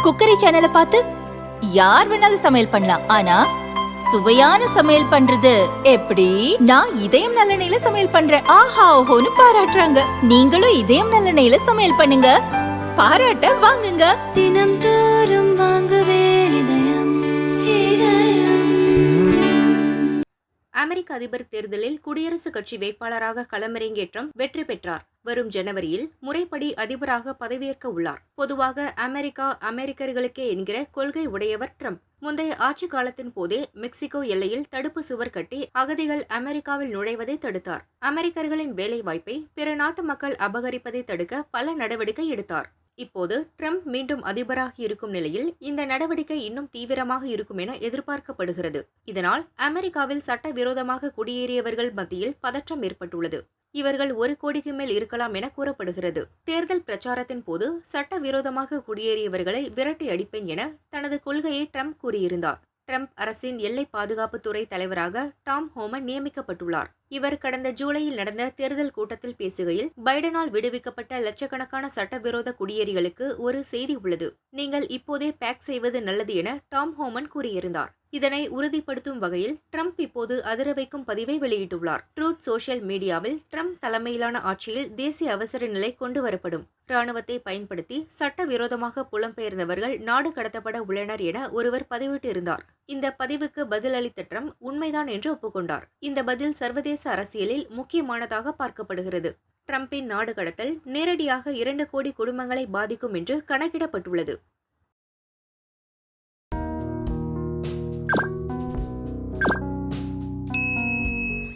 Cookery சேனலை பார்த்து யார் வேணாலும் சமையல் பண்ணலாம். ஆனா சுவையான சமையல் பண்றது எப்படி? நான் இதயம் நல்லெண்ணெயில சமையல் பண்றேன். ஆஹா ஓஹோன்னு பாராட்டுறாங்க. நீங்களும் இதயம் நல்லெண்ணெயில சமையல் பண்ணுங்க, பாராட்ட வாங்குங்க. தினம் தோறும் வாங்குவே இதயம் இதயம். அமெரிக்க அதிபர் தேர்தலில் குடியரசுக் கட்சி வேட்பாளராக களமிறங்கிய ட்ரம்ப் வெற்றி பெற்றார். வரும் ஜனவரியில் முறைப்படி அதிபராக பதவியேற்க உள்ளார். பொதுவாக அமெரிக்கர்களுக்கே என்கிற கொள்கை உடையவர் ட்ரம்ப். முந்தைய ஆட்சி காலத்தின் போதே மெக்சிகோ எல்லையில் தடுப்பு சுவர் கட்டி அகதிகள் அமெரிக்காவில் நுழைவதை தடுத்தார். அமெரிக்கர்களின் வேலை வாய்ப்பை பிற நாட்டு மக்கள் அபகரிப்பதை தடுக்க பல நடவடிக்கை எடுத்தார். இப்போது ட்ரம்ப் மீண்டும் அதிபராகி இருக்கும் நிலையில் இந்த நடவடிக்கை இன்னும் தீவிரமாக இருக்கும் என எதிர்பார்க்கப்படுகிறது. இதனால் அமெரிக்காவில் சட்டவிரோதமாக குடியேறியவர்கள் மத்தியில் பதற்றம் ஏற்பட்டுள்ளது. இவர்கள் 1 கோடிக்கு மேல் இருக்கலாம் என கூறப்படுகிறது. தேர்தல் பிரச்சாரத்தின் போது சட்டவிரோதமாக குடியேறியவர்களை விரட்டி அடிப்பேன் என தனது கொள்கையை ட்ரம்ப் கூறியிருந்தார். ட்ரம்ப் அரசின் எல்லை பாதுகாப்புத்துறை தலைவராக டாம் ஹோமன் நியமிக்கப்பட்டுள்ளார். இவர் கடந்த ஜூலையில் நடந்த தேர்தல் கூட்டத்தில் பேசுகையில், பைடனால் விடுவிக்கப்பட்ட லட்சக்கணக்கான சட்டவிரோத குடியேறிகளுக்கு ஒரு செய்தி உள்ளது. நீங்கள் இப்போதே பேக் செய்வது நல்லது என டாம் ஹோமன் கூறியிருந்தார். இதனை உறுதிப்படுத்தும் வகையில் ட்ரம்ப் இப்போது அதிர வைக்கும் பதிவை வெளியிட்டுள்ளார். ட்ரூத் சோஷியல் மீடியாவில் ட்ரம்ப் தலைமையிலான ஆட்சியில் தேசிய அவசர நிலை கொண்டு வரப்படும். ராணுவத்தை பயன்படுத்தி சட்டவிரோதமாக புலம்பெயர்ந்தவர்கள் நாடு கடத்தப்பட உள்ளனர் என ஒருவர் பதிவிட்டு இருந்தார். இந்த பதிவுக்கு பதில் அளித்த ட்ரம்ப் உண்மைதான் என்று ஒப்புக்கொண்டார். இந்த பதில் சர்வதேச அரசியலில் முக்கியமானதாக பார்க்கப்படுகிறது. ட்ரம்பின் நாடு கடத்தல் நேரடியாக 2 கோடி குடும்பங்களை பாதிக்கும் என்று கணக்கிடப்பட்டுள்ளது.